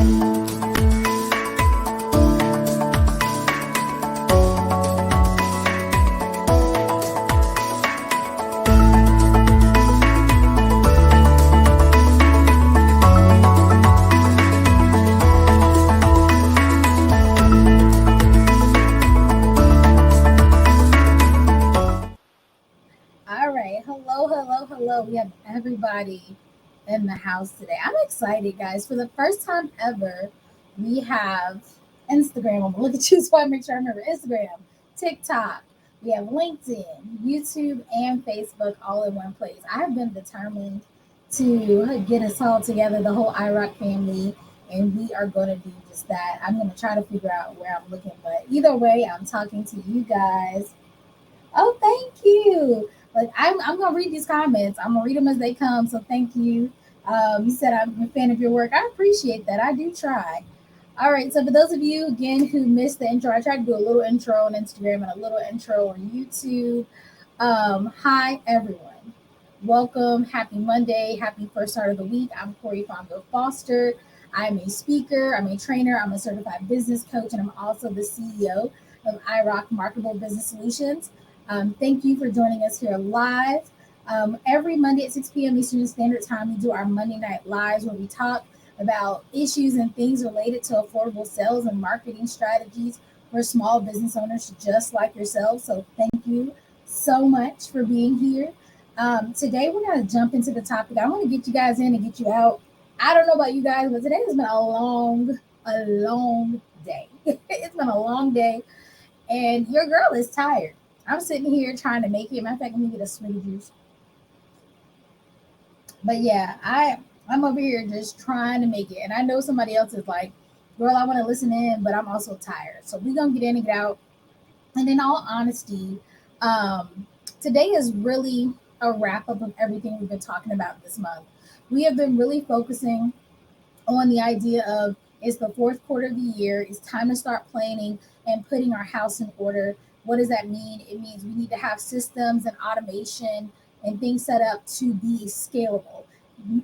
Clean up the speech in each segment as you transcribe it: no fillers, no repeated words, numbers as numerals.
All right. Hello, hello, hello. We have everybody in the house today. I'm excited, guys. For the first time ever, we have Instagram. I'm gonna look at you so I make sure I remember Instagram, TikTok. We have LinkedIn, YouTube, and Facebook all in one place. I have been determined to get us all together, the whole IROC family, and we are going to do just that. I'm going to try to figure out where I'm looking, but either way, I'm talking to you guys. Oh, thank you. Like I'm gonna read these comments. I'm gonna read them as they come. So thank you. You said I'm a fan of your work. I appreciate that. I do try. All right. So for those of you again who missed the intro, I tried to do a little intro on Instagram and a little intro on YouTube. Hi everyone. Welcome. Happy Monday. Happy first start of the week. I'm Corey Fonville Foster. I'm a speaker. I'm a trainer. I'm a certified business coach, and I'm also the CEO of iRock Marketable Business Solutions. Thank you for joining us here live. Every Monday at 6 p.m. Eastern Standard Time, we do our Monday Night Lives where we talk about issues and things related to affordable sales and marketing strategies for small business owners just like yourself. So thank you so much for being here. Today, we're going to jump into the topic. I want to get you guys in and get you out. I don't know about you guys, but today has been a long day. It's been a long day, and your girl is tired. I'm sitting here trying to make it. Matter of fact, let me get a smoothie juice. But yeah, I'm over here just trying to make it. And I know somebody else is like, girl, I want to listen in, but I'm also tired. So we're gonna get in and get out. And in all honesty, today is really a wrap up of everything we've been talking about this month. We have been really focusing on the idea of it's the fourth quarter of the year. It's time to start planning and putting our house in order. What does that mean? It means we need to have systems and automation and things set up to be scalable.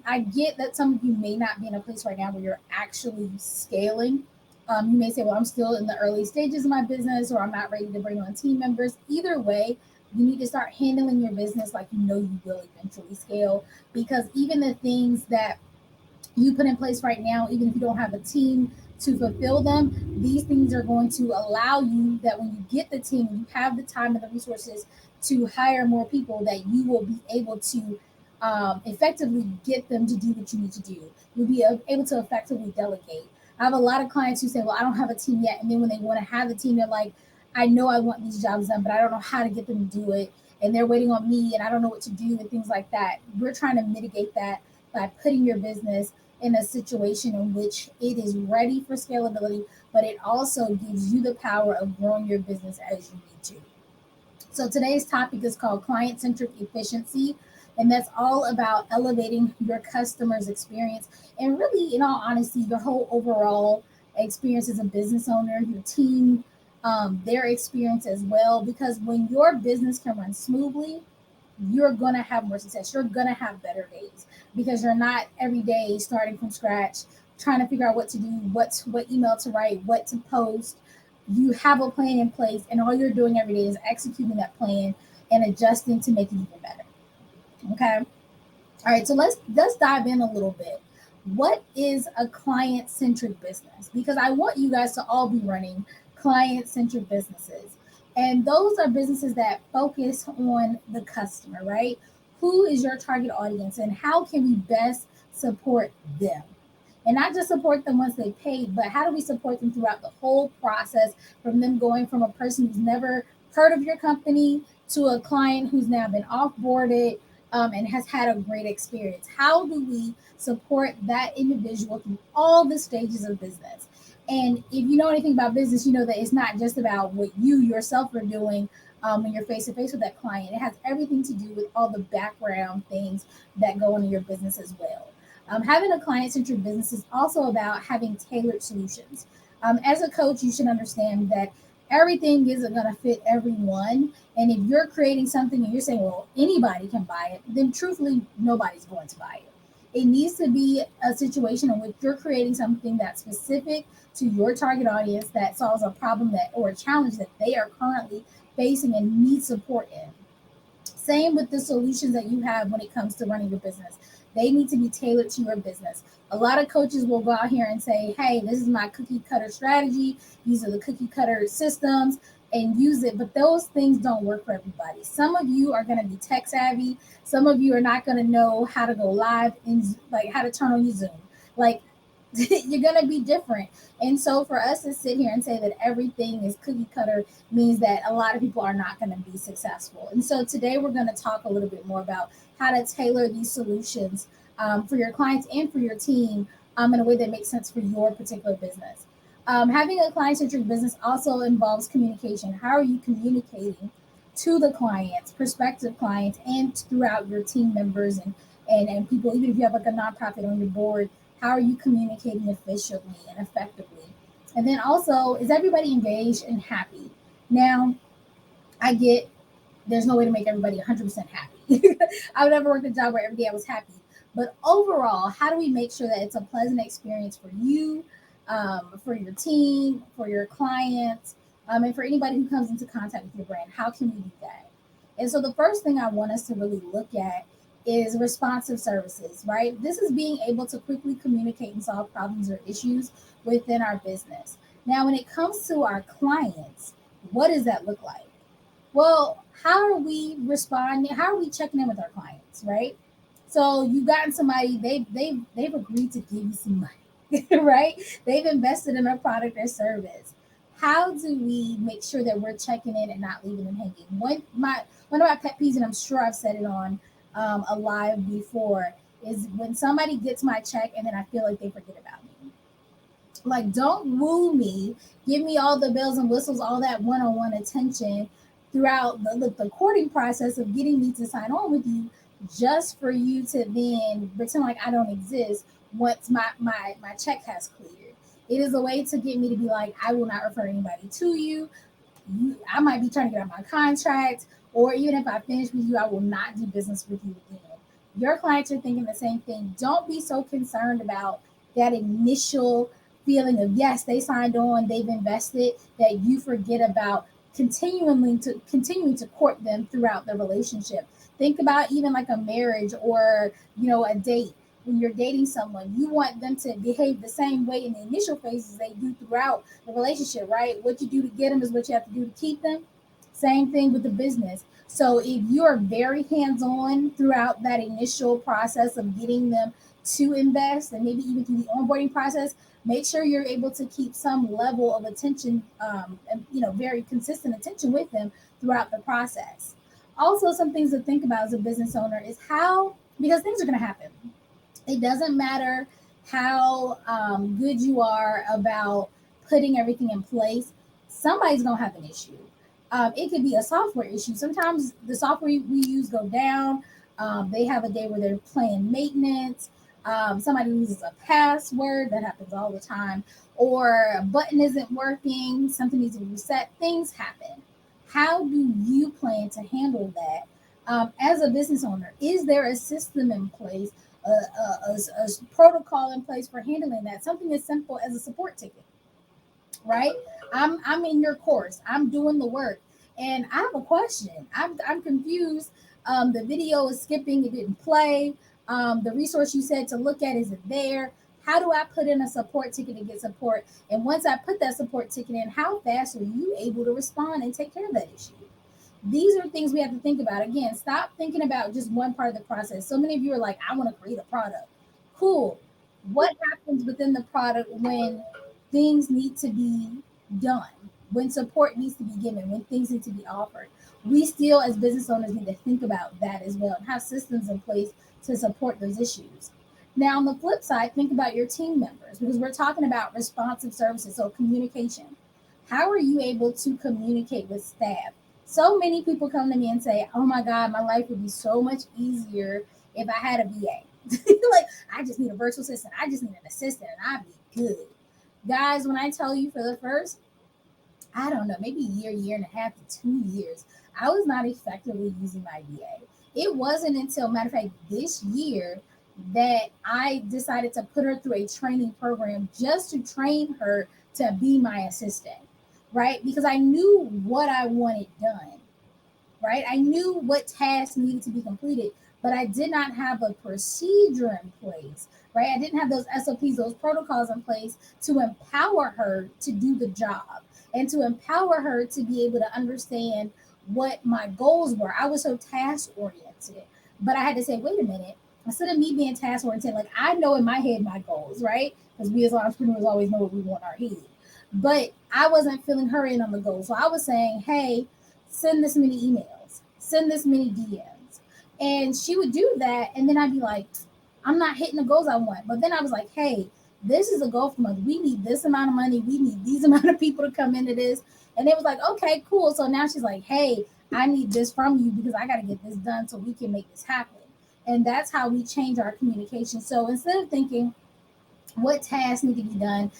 I get that some of you may not be in a place right now where you're actually scaling. You may say, well, I'm still in the early stages of my business, or I'm not ready to bring on team members. Either way, you need to start handling your business like you know you will eventually scale, because even the things that you put in place right now, even if you don't have a team to fulfill them, these things are going to allow you that when you get the team, you have the time and the resources to hire more people, that you will be able to effectively get them to do what you need to do. You'll be able to effectively delegate. I have a lot of clients who say, well, I don't have a team yet. And then when they want to have a team, they're like, I know I want these jobs done, but I don't know how to get them to do it. And they're waiting on me and I don't know what to do and things like that. We're trying to mitigate that by putting your business in a situation in which it is ready for scalability, but it also gives you the power of growing your business as you need to. So today's topic is called client-centric efficiency, and that's all about elevating your customer's experience and really, in all honesty, your whole overall experience as a business owner, your team, their experience as well. Because when your business can run smoothly, you're gonna have more success. You're gonna have better days because you're not every day starting from scratch, trying to figure out what to do, what email to write, what to post. You have a plan in place, and all you're doing every day is executing that plan and adjusting to make it even better. Okay. All right. So let's dive in a little bit. What is a client centric business? Because I want you guys to all be running client centric businesses. And those are businesses that focus on the customer, right? Who is your target audience and how can we best support them? And not just support them once they pay, but how do we support them throughout the whole process, from them going from a person who's never heard of your company to a client who's now been offboarded and has had a great experience? How do we support that individual through all the stages of business? And if you know anything about business, you know that it's not just about what you yourself are doing when you're face to face with that client. It has everything to do with all the background things that go into your business as well. Having a client centered business is also about having tailored solutions. As a coach, you should understand that everything isn't going to fit everyone. And if you're creating something and you're saying, well, anybody can buy it, then truthfully, nobody's going to buy it. It needs to be a situation in which you're creating something that's specific to your target audience that solves a problem that or a challenge that they are currently facing and need support in. Same with the solutions that you have when it comes to running your business. They need to be tailored to your business. A lot of coaches will go out here and say, hey, this is my cookie cutter strategy. These are the cookie cutter systems and use it. But those things don't work for everybody. Some of you are going to be tech savvy. Some of you are not going to know how to go live and like how to turn on your Zoom. Like you're going to be different. And so for us to sit here and say that everything is cookie cutter means that a lot of people are not going to be successful. And so today we're going to talk a little bit more about how to tailor these solutions for your clients and for your team in a way that makes sense for your particular business. Having a client-centric business also involves communication. How are you communicating to the clients, prospective clients, and throughout your team members and people, even if you have like a nonprofit on your board, how are you communicating efficiently and effectively? And then also, is everybody engaged and happy? Now, I get there's no way to make everybody 100% happy. I would never work a job where every day I was happy. But overall, how do we make sure that it's a pleasant experience for you, for your team, for your clients, and for anybody who comes into contact with your brand? How can we do that? And so the first thing I want us to really look at is responsive services, right? This is being able to quickly communicate and solve problems or issues within our business. Now, when it comes to our clients, what does that look like? Well, how are we responding? How are we checking in with our clients, right? So you've gotten somebody, they've agreed to give you some money, right? They've invested in a product or service. How do we make sure that we're checking in and not leaving them hanging? One of my pet peeves, and I'm sure I've said it on a live before, is when somebody gets my check and then I feel like they forget about me. Like, don't woo me, give me all the bells and whistles, all that one-on-one attention throughout the courting process of getting me to sign on with you, just for you to then pretend like I don't exist once my check has cleared. It is a way to get me to be like, I will not refer anybody to you. I might be trying to get out my contract, or even if I finish with you, I will not do business with you again. Your clients are thinking the same thing. Don't be so concerned about that initial feeling of yes, they signed on, they've invested, that you forget about continuing to court them throughout the relationship. Think about even like a marriage or a date. When you're dating someone, you want them to behave the same way in the initial phases they do throughout the relationship, right? What you do to get them is what you have to do to keep them. Same thing with the business. So if you are very hands on throughout that initial process of getting them to invest, and maybe even through the onboarding process, make sure you're able to keep some level of attention, and very consistent attention with them throughout the process. Also, some things to think about as a business owner is how, because things are going to happen. It doesn't matter how good you are about putting everything in place. Somebody's gonna have an issue. It could be a software issue. Sometimes the software we use go down. They have a day where they're playing maintenance. Somebody loses a password. That happens all the time. Or a button isn't working. Something needs to be reset. Things happen. How do you plan to handle that as a business owner? Is there a system in place, a protocol in place for handling that? Something as simple as a support ticket, right? I'm in your course. I'm doing the work, and I have a question. I'm confused. The video is skipping. It didn't play. The resource you said to look at isn't there. How do I put in a support ticket to get support? And once I put that support ticket in, how fast are you able to respond and take care of that issue? These are things we have to think about. Again, stop thinking about just one part of the process. So many of you are like, I want to create a product. Cool. What happens within the product when things need to be done, when support needs to be given, when things need to be offered? We still, as business owners, need to think about that as well and have systems in place to support those issues. Now, on the flip side, think about your team members, because we're talking about responsive services, so communication. How are you able to communicate with staff? So many people come to me and say, oh my God, my life would be so much easier if I had a VA. Like, I just need a virtual assistant. I just need an assistant and I'd be good. Guys, when I tell you, for the first, I don't know, maybe year and a half to 2 years, I was not effectively using my VA. It wasn't until, matter of fact, this year that I decided to put her through a training program just to train her to be my assistant, right? Because I knew what I wanted done, right? I knew what tasks needed to be completed, but I did not have a procedure in place, right? I didn't have those SOPs, those protocols in place to empower her to do the job and to empower her to be able to understand what my goals were. I was so task oriented, but I had to say, wait a minute, instead of me being task oriented, like I know in my head my goals, right? Because we as entrepreneurs always know what we want in our head. But I wasn't filling her in on the goals. So I was saying, hey, send this many emails, send this many DMs. And she would do that. And then I'd be like, I'm not hitting the goals I want. But then I was like, hey, this is a goal for month. We need this amount of money. We need these amount of people to come into this. And it was like, okay, cool. So now she's like, hey, I need this from you because I got to get this done so we can make this happen. And that's how we change our communication. So instead of thinking, what tasks need to be done.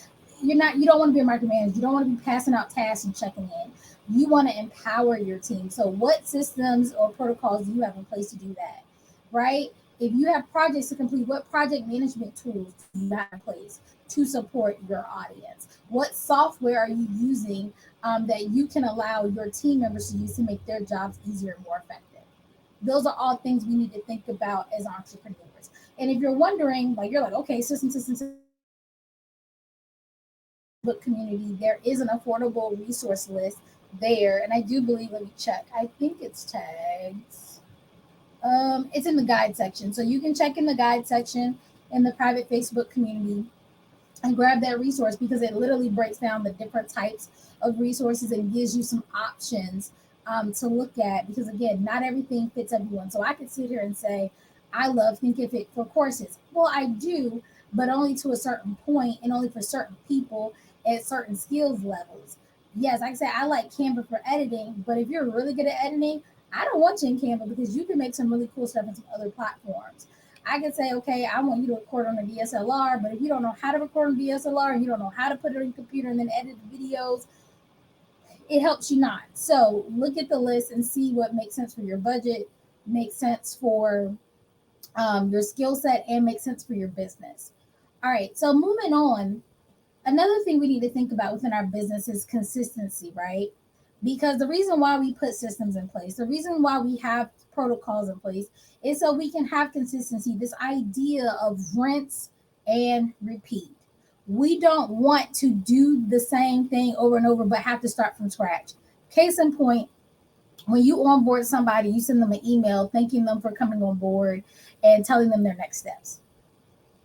You don't want to be a micromanager. You don't want to be passing out tasks and checking in. You want to empower your team. So what systems or protocols do you have in place to do that? Right? If you have projects to complete, what project management tools do you have in place to support your audience? What software are you using that you can allow your team members to use to make their jobs easier and more effective? Those are all things we need to think about as entrepreneurs. And if you're wondering, like you're like, okay, system, book community, there is an affordable resource list there. And I do believe, let me check, I think it's tagged. It's in the guide section. So you can check in the guide section in the private Facebook community and grab that resource because it literally breaks down the different types of resources and gives you some options to look at. Because again, not everything fits everyone. So I could sit here and say, I love Thinkific for courses. Well, I do, but only to a certain point and only for certain people at certain skills levels. Yes, like I said, I like Canva for editing, but if you're really good at editing, I don't want you in Canva because you can make some really cool stuff in some other platforms. I can say, okay, I want you to record on a DSLR, but if you don't know how to record on DSLR and you don't know how to put it on your computer and then edit the videos, it helps you not. So look at the list and see what makes sense for your budget, makes sense for your skill set, and makes sense for your business. All right, so moving on, another thing we need to think about within our business is consistency, right? Because the reason why we put systems in place, the reason why we have protocols in place is so we can have consistency. This idea of rinse and repeat. We don't want to do the same thing over and over, but have to start from scratch. Case in point, when you onboard somebody, you send them an email thanking them for coming on board and telling them their next steps.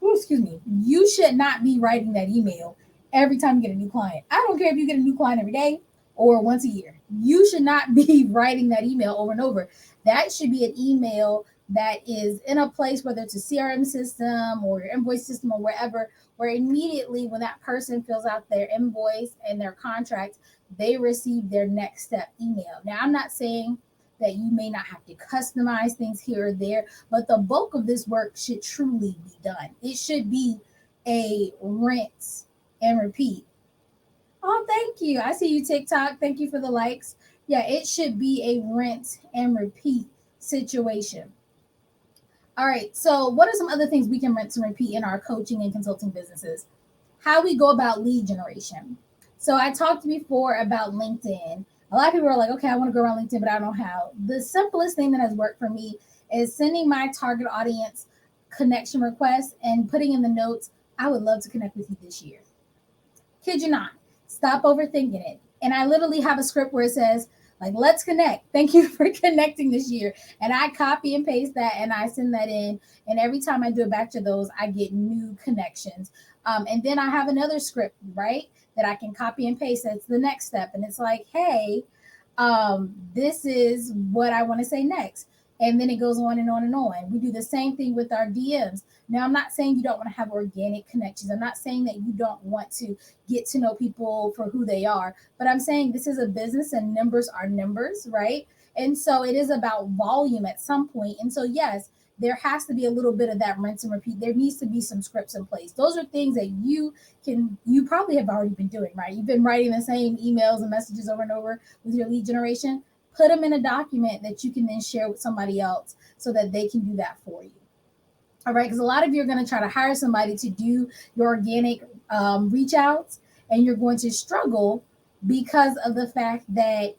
Ooh, excuse me, you should not be writing that email every time you get a new client. I don't care if you get a new client every day or once a year. You should not be writing that email over and over. That should be an email that is in a place, whether it's a CRM system or your invoice system or wherever, where immediately when that person fills out their invoice and their contract, they receive their next step email. Now, I'm not saying that you may not have to customize things here or there, but the bulk of this work should truly be done. It should be a rinse and repeat. Oh, thank you. I see you, TikTok. Thank you for the likes. Yeah, it should be a rinse and repeat situation. All right. So, what are some other things we can rinse and repeat in our coaching and consulting businesses? How we go about lead generation. So, I talked before about LinkedIn. A lot of people are like, okay, I want to go around LinkedIn, but I don't know how. The simplest thing that has worked for me is sending my target audience connection requests and putting in the notes, I would love to connect with you this year. Kid you not. Stop overthinking it. And I literally have a script where it says, like, let's connect. Thank you for connecting this year. And I copy and paste that and I send that in. And every time I do a batch of those, I get new connections. And then I have another script, right? That I can copy and paste. That's the next step. And it's like, hey, this is what I want to say next. And then it goes on and on and on. We do the same thing with our DMs. Now, I'm not saying you don't want to have organic connections. I'm not saying that you don't want to get to know people for who they are, but I'm saying this is a business and numbers are numbers, right? And so it is about volume at some point. And so, yes, there has to be a little bit of that rinse and repeat. There needs to be some scripts in place. Those are things that you probably have already been doing, right? You've been writing the same emails and messages over and over with your lead generation. Put them in a document that you can then share with somebody else so that they can do that for you. All right, because a lot of you are going to try to hire somebody to do your organic reach outs, and you're going to struggle because of the fact that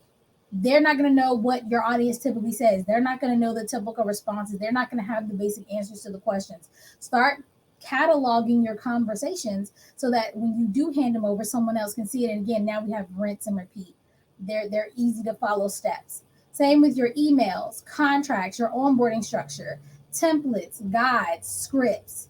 they're not going to know what your audience typically says. They're not going to know the typical responses. They're not going to have the basic answers to the questions. Start cataloging your conversations so that when you do hand them over, someone else can see it. And again, now we have rinse and repeat. They're easy to follow steps. Same with your emails, contracts, your onboarding structure, templates, guides, scripts.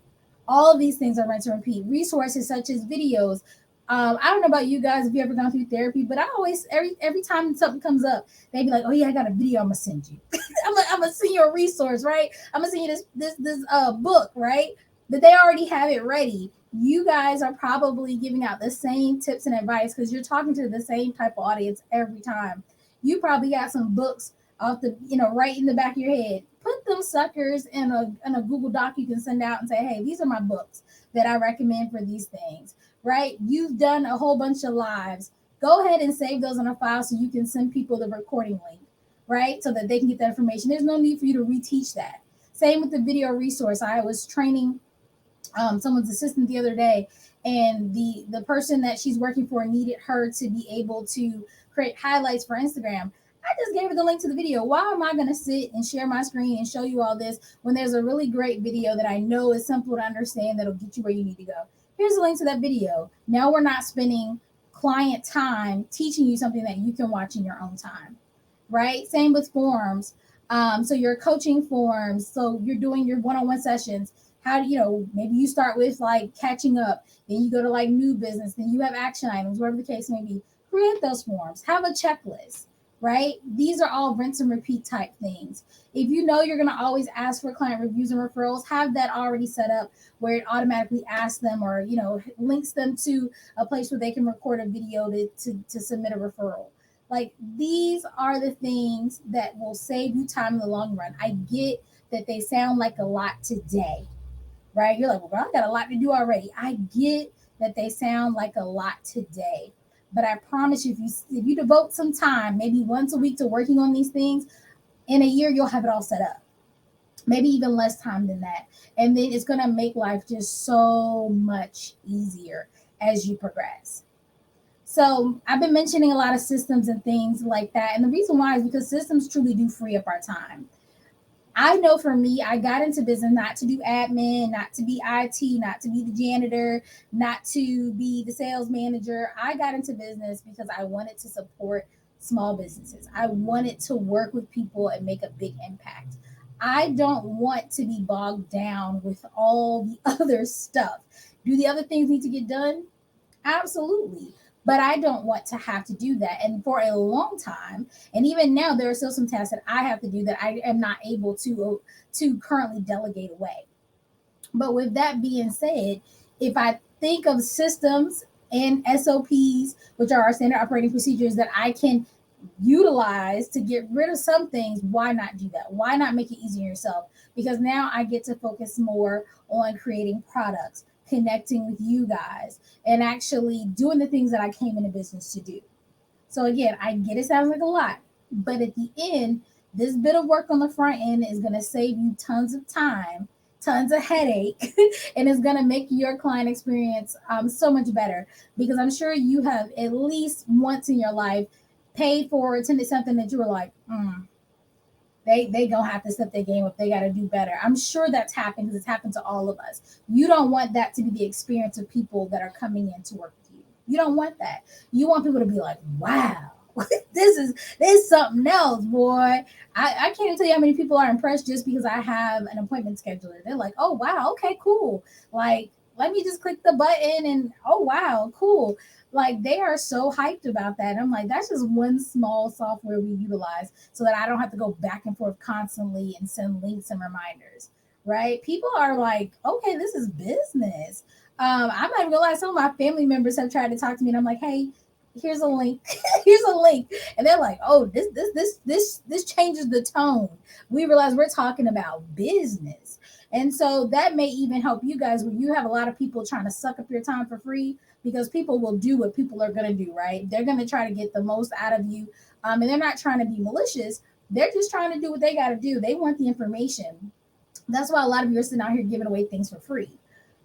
All of these things are rinse and repeat. Resources such as videos. I don't know about you guys if you ever gone through therapy, but I always every time something comes up, they be like, "Oh yeah, I got a video. I'm gonna send you. I'm gonna send you a resource, right? I'm gonna send you this book, right? That they already have it ready. You guys are probably giving out the same tips and advice because you're talking to the same type of audience every time. You probably got some books off the right in the back of your head. Put them suckers in a Google Doc you can send out and say, hey, these are my books that I recommend for these things, right? You've done a whole bunch of lives. Go ahead and save those in a file so you can send people the recording link, right? So that they can get that information. There's no need for you to reteach that. Same with the video resource. I was training someone's assistant the other day, and the person that she's working for needed her to be able to create highlights for Instagram. I just gave her the link to the video. Why am I going to sit and share my screen and show you all this when there's a really great video that I know is simple to understand that'll get you where you need to go? Here's the link to that video. Now we're not spending client time teaching you something that you can watch in your own time, right? Same with forms. So your coaching forms, so you're doing your one-on-one sessions. How do maybe you start with like catching up, then you go to like new business, then you have action items, whatever the case may be. Create those forms, have a checklist, right? These are all rinse and repeat type things. If you know you're going to always ask for client reviews and referrals, have that already set up where it automatically asks them or links them to a place where they can record a video to submit a referral. Like, these are the things that will save you time in the long run. I get that they sound like a lot today, right? You're like, well, girl, I got a lot to do already. I get that they sound like a lot today, but I promise you, if you devote some time, maybe once a week, to working on these things, in a year you'll have it all set up. Maybe even less time than that, and then it's gonna make life just so much easier as you progress. So I've been mentioning a lot of systems and things like that, and the reason why is because systems truly do free up our time. I know for me, I got into business not to do admin, not to be IT, not to be the janitor, not to be the sales manager. I got into business because I wanted to support small businesses. I wanted to work with people and make a big impact. I don't want to be bogged down with all the other stuff. Do the other things need to get done? Absolutely. But I don't want to have to do that. And for a long time, and even now, there are still some tasks that I have to do that I am not able to currently delegate away. But with that being said, if I think of systems and SOPs, which are our standard operating procedures that I can utilize to get rid of some things, why not do that? Why not make it easier on yourself? Because now I get to focus more on creating products, connecting with you guys, and actually doing the things that I came into business to do. So again, I get it sounds like a lot, but at the end, this bit of work on the front end is going to save you tons of time, tons of headache, and it's going to make your client experience so much better. Because I'm sure you have at least once in your life paid for or attended something that you were like, they gonna have to step their game up. They got to do better. I'm sure that's happened because it's happened to all of us. You don't want that to be the experience of people that are coming in to work with you. You don't want that. You want people to be like, wow, this is something else, boy. I can't even tell you how many people are impressed just because I have an appointment scheduler. They're like, oh wow, okay, cool. Like, let me just click the button and oh wow, cool. Like, they are so hyped about that. And I'm like, that's just one small software we utilize so that I don't have to go back and forth constantly and send links and reminders. Right? People are like, okay, this is business. I'm not even gonna lie, some of my family members have tried to talk to me and I'm like, hey, here's a link. Here's a link. And they're like, oh, this changes the tone. We realize we're talking about business. And so that may even help you guys when you have a lot of people trying to suck up your time for free, because people will do what people are going to do, right? They're going to try to get the most out of you. And they're not trying to be malicious. They're just trying to do what they got to do. They want the information. That's why a lot of you are sitting out here giving away things for free,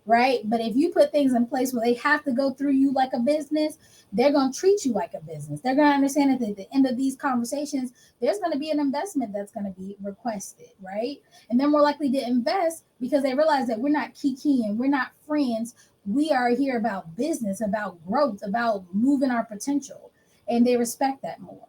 right? But if you put things in place where they have to go through you like a business, they're going to treat you like a business. They're going to understand that at the end of these conversations, there's going to be an investment that's going to be requested, right? And they're more likely to invest because they realize that we're not kikiing, we're not friends. We are here about business, about growth, about moving our potential. And they respect that more,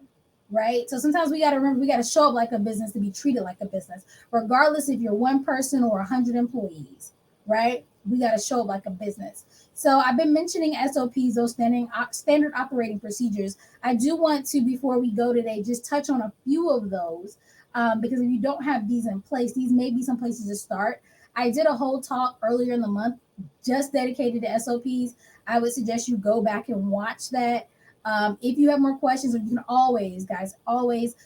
right? So sometimes we got to remember we got to show up like a business to be treated like a business, regardless if you're one person or 100 employees, right? We got to show up like a business. So I've been mentioning SOPs, those standard operating procedures. I do want to, before we go today, just touch on a few of those, because if you don't have these in place, these may be some places to start. I did a whole talk earlier in the month just dedicated to SOPs. I would suggest you go back and watch that. If you have more questions, you can always, guys, always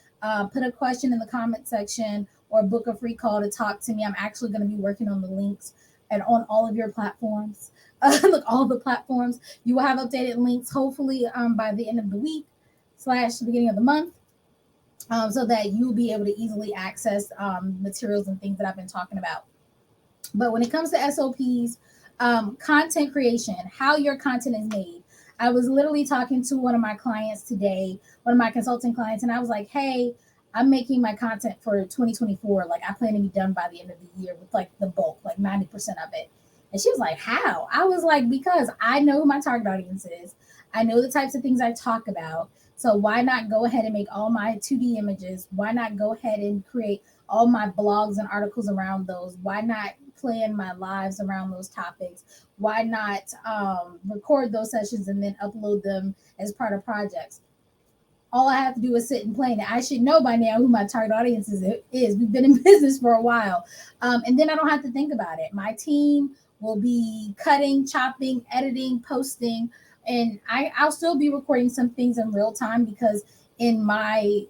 put a question in the comment section or book a free call to talk to me. I'm actually going to be working on the links and on all of your platforms. Look, all the platforms. You will have updated links hopefully by the end of the week / the beginning of the month, so that you'll be able to easily access materials and things that I've been talking about. But when it comes to SOPs, content creation, how your content is made. I was literally talking to one of my clients today, one of my consulting clients, and I was like, hey, I'm making my content for 2024. Like, I plan to be done by the end of the year with like the bulk, like 90% of it. And she was like, how? I was like, because I know who my target audience is. I know the types of things I talk about. So why not go ahead and make all my 2D images? Why not go ahead and create all my blogs and articles around those? Why not plan my lives around those topics? Why not record those sessions and then upload them as part of projects? All I have to do is sit and plan it. I should know by now who my target audience is. We've been in business for a while. And then I don't have to think about it. My team will be cutting, chopping, editing, posting, and I'll still be recording some things in real time because in my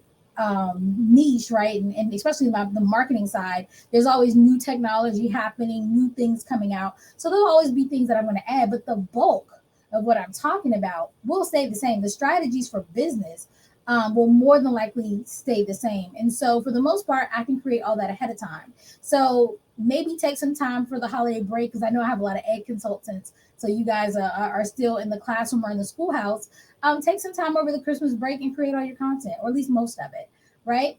niche, right, and especially the marketing side, there's always new technology happening, new things coming out. So there'll always be things that I'm going to add, but the bulk of what I'm talking about will stay the same. The strategies for business will more than likely stay the same. And so, for the most part, I can create all that ahead of time. So, maybe take some time for the holiday break because I know I have a lot of ed consultants. So, you guys are still in the classroom or in the schoolhouse. Take some time over the Christmas break and create all your content, or at least most of it, right?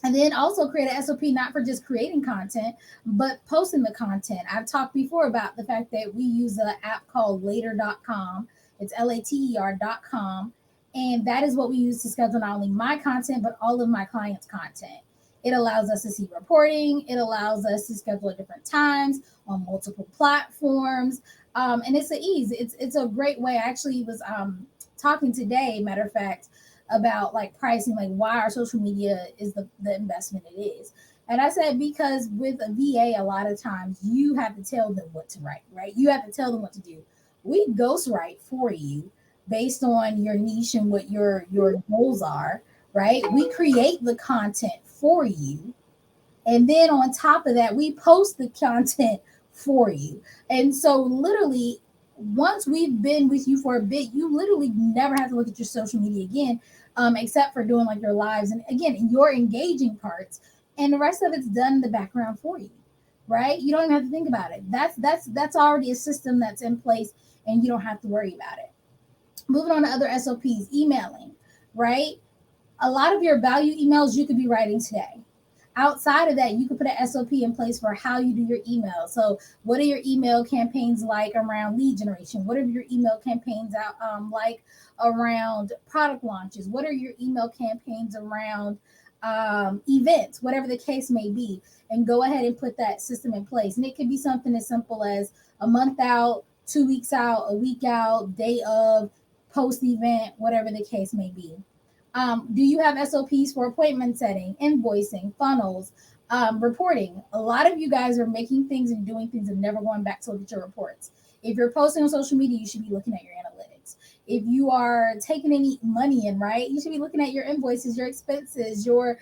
And then also create an SOP not for just creating content, but posting the content. I've talked before about the fact that we use an app called later.com. It's later.com. And that is what we use to schedule not only my content, but all of my clients' content. It allows us to see reporting. It allows us to schedule at different times on multiple platforms. And it's an ease. It's a great way. I actually was talking today, matter of fact, about like pricing, like why our social media is the investment it is. And I said, because with a VA, a lot of times you have to tell them what to write, right? You have to tell them what to do. We ghostwrite for you based on your niche and what your goals are, right? We create the content for you. And then on top of that, we post the content for you. And so literally, once we've been with you for a bit, you literally never have to look at your social media again, except for doing like your lives and again your engaging parts, and the rest of it's done in the background for you, right? You don't even have to think about it. That's already a system that's in place, and you don't have to worry about it. Moving on to other SOPs, emailing, right? A lot of your value emails you could be writing today. Outside of that, you could put an SOP in place for how you do your email. So, what are your email campaigns like around lead generation? What are your email campaigns out like around product launches? What are your email campaigns around events, whatever the case may be? And go ahead and put that system in place. And it could be something as simple as a month out, 2 weeks out, a week out, day of, post event, whatever the case may be. Do you have SOPs for appointment setting, invoicing, funnels, reporting? A lot of you guys are making things and doing things and never going back to look at your reports. If you're posting on social media, you should be looking at your analytics. If you are taking any money in, right, you should be looking at your invoices, your expenses, your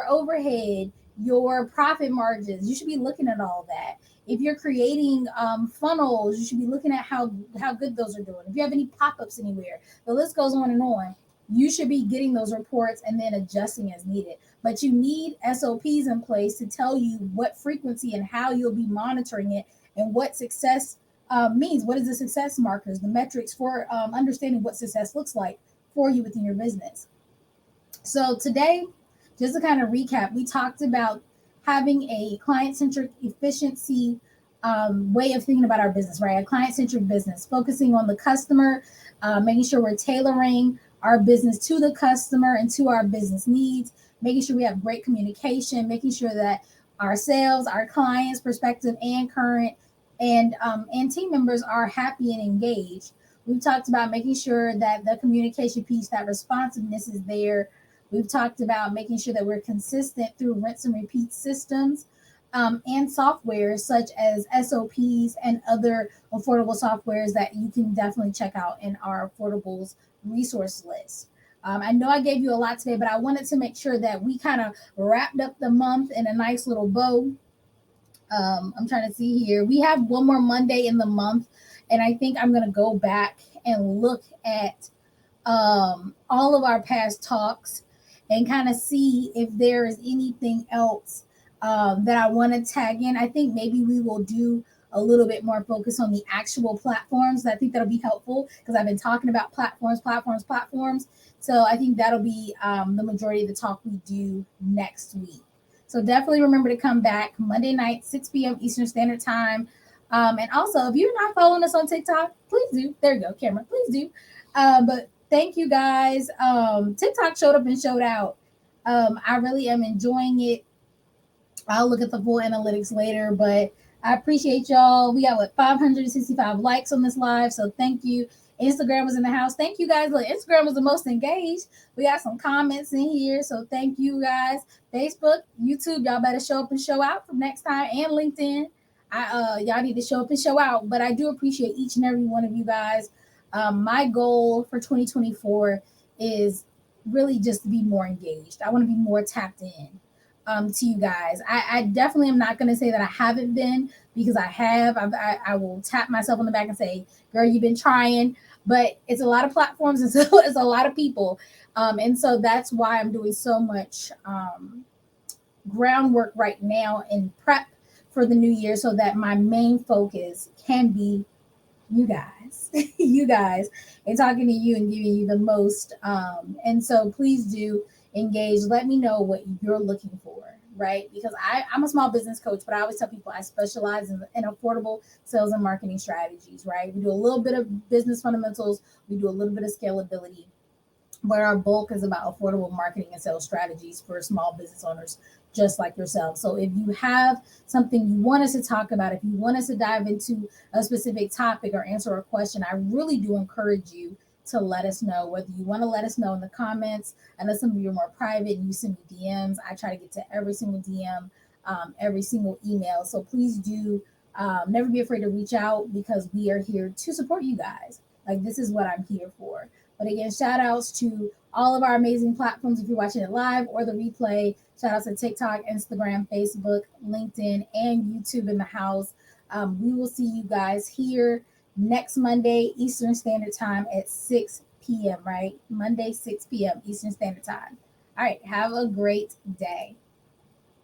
overhead, your profit margins. You should be looking at all that. If you're creating funnels, you should be looking at how good those are doing. If you have any pop-ups anywhere, the list goes on and on. you should be getting those reports and then adjusting as needed. But you need SOPs in place to tell you what frequency and how you'll be monitoring it, and what success means. What is the success markers, the metrics for understanding what success looks like for you within your business. So today, just to kind of recap, we talked about having a client-centric efficiency way of thinking about our business, right? A client-centric business, focusing on the customer, making sure we're tailoring our business to the customer and to our business needs, making sure we have great communication, making sure that our sales, our clients, prospective and current, and team members are happy and engaged. We've talked about making sure that the communication piece, that responsiveness is there. We've talked about making sure that we're consistent through rinse and repeat systems, and software such as SOPs and other affordable softwares that you can definitely check out in our affordables resource list. I know I gave you a lot today, but I wanted to make sure that we kind of wrapped up the month in a nice little bow. I'm trying to see here. We have one more Monday in the month, and I think I'm going to go back and look at all of our past talks and kind of see if there is anything else that I want to tag in. I think maybe we will do a little bit more focus on the actual platforms. I think that'll be helpful because I've been talking about platforms. So I think that'll be the majority of the talk we do next week. So definitely remember to come back Monday night, 6 p.m. Eastern Standard Time. And also, if you're not following us on TikTok, please do. There you go, camera. Please do. But thank you guys. TikTok showed up and showed out. I really am enjoying it. I'll look at the full analytics later, but I appreciate y'all. We got 565 likes on this live, so thank you. Instagram was in the house. Thank you guys. Look, Instagram was the most engaged. We got some comments in here, so thank you guys. Facebook, YouTube, y'all better show up and show out from next time, and LinkedIn. Y'all need to show up and show out. But I do appreciate each and every one of you guys. My goal for 2024 is really just to be more engaged. I want to be more tapped in to you guys. I definitely am not going to say that I haven't been, because I have. I will tap myself on the back and say, girl, you've been trying. But it's a lot of platforms and so it's a lot of people. And so that's why I'm doing so much groundwork right now in prep for the new year, so that my main focus can be you guys, you guys, and talking to you and giving you the most. And so please do engage. Let me know what you're looking for, right? Because I'm a small business coach, but I always tell people I specialize in affordable sales and marketing strategies, right? We do a little bit of business fundamentals, we do a little bit of scalability, but our bulk is about affordable marketing and sales strategies for small business owners just like yourself. So if you have something you want us to talk about, if you want us to dive into a specific topic or answer a question, I really do encourage you to let us know. Whether you want to let us know in the comments, I know some of you are more private and you send me DMs. I try to get to every single DM, every single email. So please do never be afraid to reach out, because we are here to support you guys. Like, this is what I'm here for. But again, shout outs to all of our amazing platforms if you're watching it live or the replay. Shout outs to TikTok, Instagram, Facebook, LinkedIn, and YouTube in the house. We will see you guys here next Monday, Eastern Standard Time at 6 p.m., right? Monday, 6 p.m. Eastern Standard Time. All right. Have a great day.